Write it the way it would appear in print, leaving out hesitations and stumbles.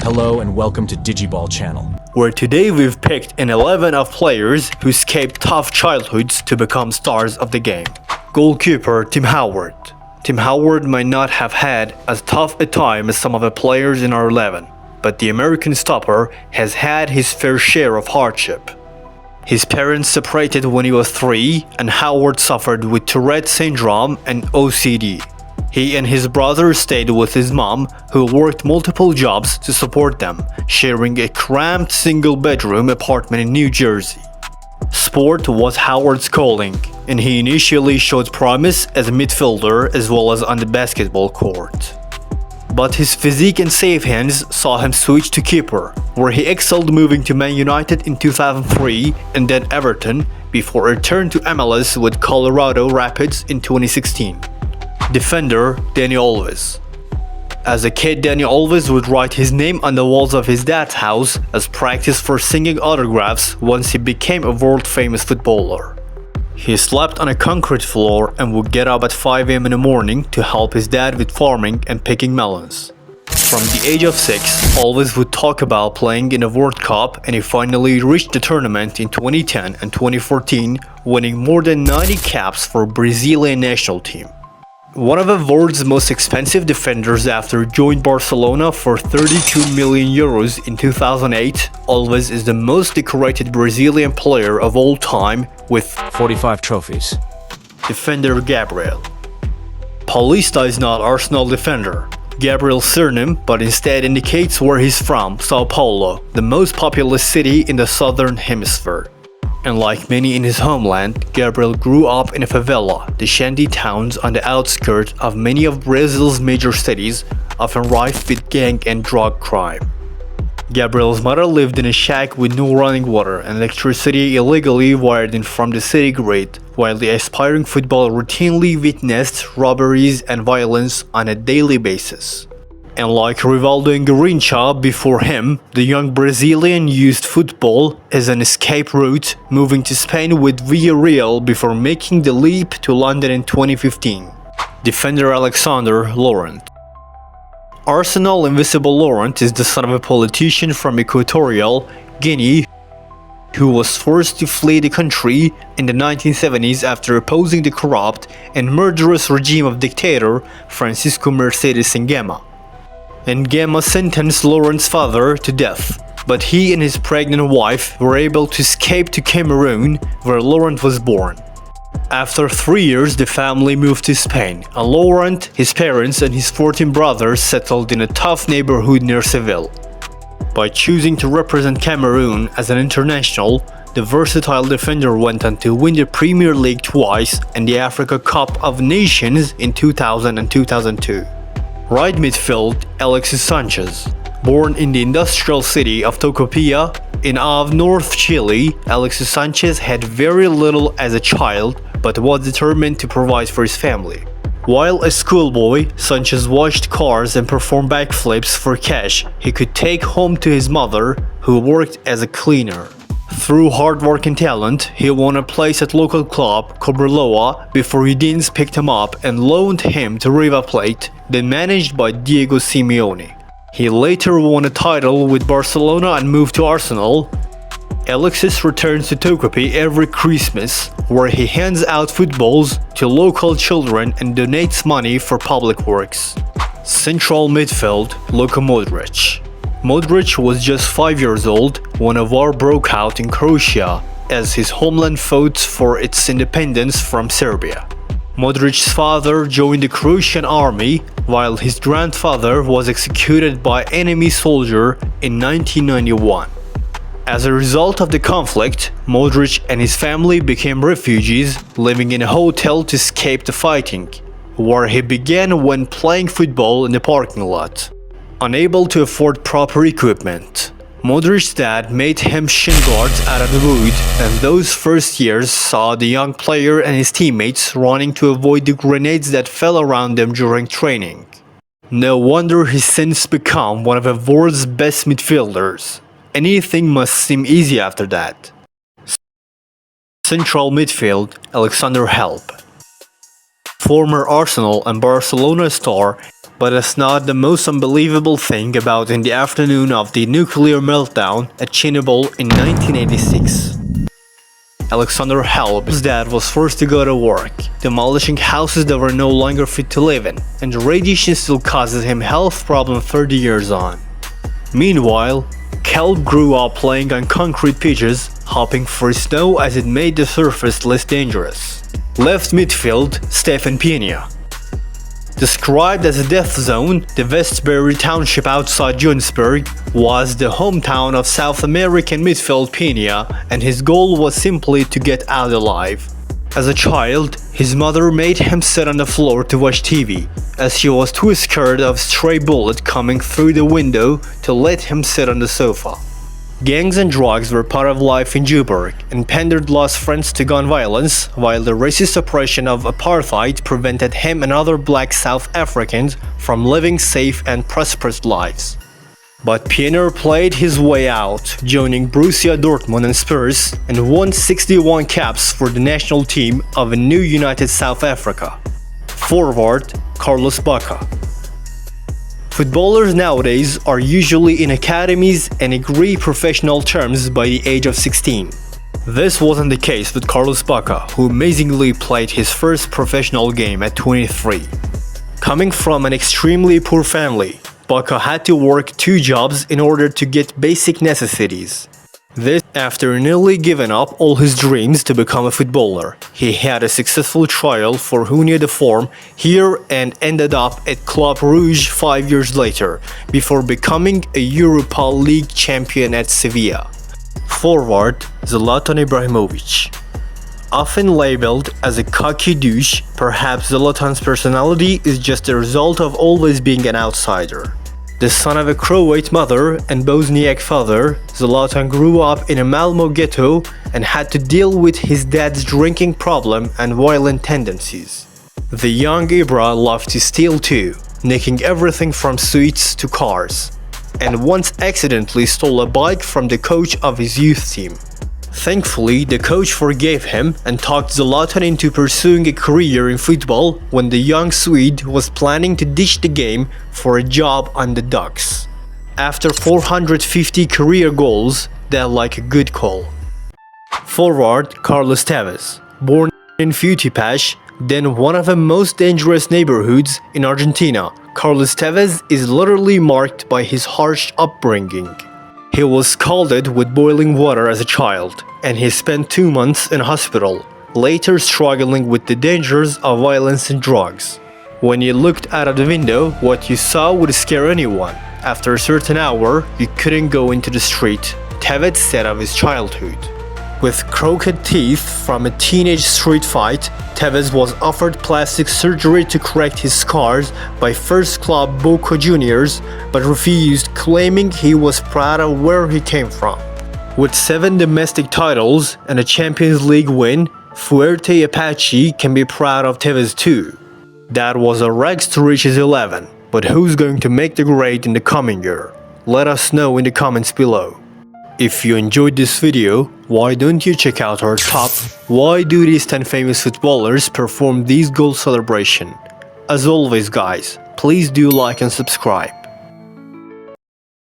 Hello and welcome to DigiBall channel, where today we've picked an 11 of players who escaped tough childhoods to become stars of the game. Goalkeeper Tim Howard. Tim Howard might not have had as tough a time as some of the players in our 11, but the American stopper has had his fair share of hardship. His parents separated when he was 3, and Howard suffered with Tourette syndrome and OCD. He and his brother stayed with his mom, who worked multiple jobs to support them, sharing a cramped single-bedroom apartment in New Jersey. Sport was Howard's calling, and he initially showed promise as a midfielder as well as on the basketball court. But his physique and safe hands saw him switch to keeper, where he excelled, moving to Man United in 2003 and then Everton, before a return to MLS with Colorado Rapids in 2016. Defender Dani Alves. As a kid, Dani Alves would write his name on the walls of his dad's house as practice for singing autographs once he became a world-famous footballer. He slept on a concrete floor and would get up at 5 a.m. in the morning to help his dad with farming and picking melons. From the age of 6, Alves would talk about playing in a World Cup, and he finally reached the tournament in 2010 and 2014, winning more than 90 caps for Brazilian national team. One of the world's most expensive defenders after joined Barcelona for 32 million euros in 2008, Alves is the most decorated Brazilian player of all time with 45 trophies. Defender Gabriel. Paulista is not Arsenal defender, Gabriel's surname, but instead indicates where he's from, Sao Paulo, the most populous city in the southern hemisphere. And like many in his homeland, Gabriel grew up in a favela, the shanty towns on the outskirts of many of Brazil's major cities, often rife with gang and drug crime. Gabriel's mother lived in a shack with no running water and electricity illegally wired in from the city grid, while the aspiring footballer routinely witnessed robberies and violence on a daily basis. And like Rivaldo and Garrincha before him, the young Brazilian used football as an escape route, moving to Spain with Villarreal before making the leap to London in 2015. Defender Alexander Laurent. Arsenal Invisible Laurent is the son of a politician from Equatorial Guinea who was forced to flee the country in the 1970s after opposing the corrupt and murderous regime of dictator Francisco Mercedes Nguema. Nguema sentenced Laurent's father to death, but he and his pregnant wife were able to escape to Cameroon, where Laurent was born. After 3 years, the family moved to Spain, and Laurent, his parents, and his 14 brothers settled in a tough neighborhood near Seville. By choosing to represent Cameroon as an international, the versatile defender went on to win the Premier League twice and the Africa Cup of Nations in 2000 and 2002. Right midfield, Alexis Sanchez. Born in the industrial city of Tocopilla in North Chile, Alexis Sanchez had very little as a child, but was determined to provide for his family. While a schoolboy, Sanchez washed cars and performed backflips for cash he could take home to his mother, who worked as a cleaner. Through hard work and talent, he won a place at local club Cobreloa before Udinese picked him up and loaned him to River Plate, then managed by Diego Simeone. He later won a title with Barcelona and moved to Arsenal. Alexis returns to Tokopi every Christmas, where he hands out footballs to local children and donates money for public works. Central midfield, Luka Modric. Modric was just 5 years old when a war broke out in Croatia as his homeland fought for its independence from Serbia. Modric's father joined the Croatian army, while his grandfather was executed by enemy soldier in 1991. As a result of the conflict, Modric and his family became refugees, living in a hotel to escape the fighting, where he began when playing football in the parking lot. Unable to afford proper equipment, Modric's dad made him shin guards out of the wood, and those first years saw the young player and his teammates running to avoid the grenades that fell around them during training. No wonder he's since become one of the world's best midfielders. Anything must seem easy after that. Central midfield, Alexander Hleb. Former Arsenal and Barcelona star, But that's not the most unbelievable thing about in the afternoon of the nuclear meltdown at Chernobyl in 1986. Alexander Hleb's dad was forced to go to work, demolishing houses that were no longer fit to live in, and the radiation still causes him health problems 30 years on. Meanwhile, Hleb grew up playing on concrete pitches, hopping for snow as it made the surface less dangerous. Left midfield, Stefan Pienaar. Described as a death zone, the Westbury township outside Johannesburg was the hometown of South American midfield Pienaar, and his goal was simply to get out alive. As a child, his mother made him sit on the floor to watch TV, as she was too scared of a stray bullet coming through the window to let him sit on the sofa. Gangs and drugs were part of life in Joburg, and Pienaar lost friends to gun violence, while the racist oppression of apartheid prevented him and other black South Africans from living safe and prosperous lives. But Pienaar played his way out, joining Borussia Dortmund and Spurs, and won 61 caps for the national team of a new united South Africa. Forward, Carlos Bacca. Footballers nowadays are usually in academies and agree professional terms by the age of 16. This wasn't the case with Carlos Bacca, who amazingly played his first professional game at 23. Coming from an extremely poor family, Bacca had to work 2 jobs in order to get basic necessities. This after nearly giving up all his dreams to become a footballer. He had a successful trial for Unia de Form here and ended up at Club Rouge 5 years later, before becoming a Europa League champion at Sevilla. Forward, Zlatan Ibrahimovic. Often labeled as a cocky douche, perhaps Zlatan's personality is just a result of always being an outsider. The son of a Croat mother and Bosniak father, Zlatan grew up in a Malmo ghetto and had to deal with his dad's drinking problem and violent tendencies. The young Ibra loved to steal too, nicking everything from sweets to cars, and once accidentally stole a bike from the coach of his youth team. Thankfully, the coach forgave him and talked Zlatan into pursuing a career in football when the young Swede was planning to ditch the game for a job on the docks. After 450 career goals, that like a good call. Forward, Carlos Tevez. Born in Futipaz, then one of the most dangerous neighborhoods in Argentina, Carlos Tevez is literally marked by his harsh upbringing. He was scalded with boiling water as a child, and he spent 2 months in hospital, later struggling with the dangers of violence and drugs. When you looked out of the window, what you saw would scare anyone. After a certain hour, you couldn't go into the street, Tevez said of his childhood. With crooked teeth from a teenage street fight, Tevez was offered plastic surgery to correct his scars by first club Boca Juniors, but refused, claiming he was proud of where he came from. With 7 domestic titles and a Champions League win, Fuerte Apache can be proud of Tevez too. That was a rags to riches 11, but who's going to make the grade in the coming year? Let us know in the comments below. If you enjoyed this video, why don't you check out our top Why do these 10 famous footballers perform these goal celebration? As always guys, please do like and subscribe.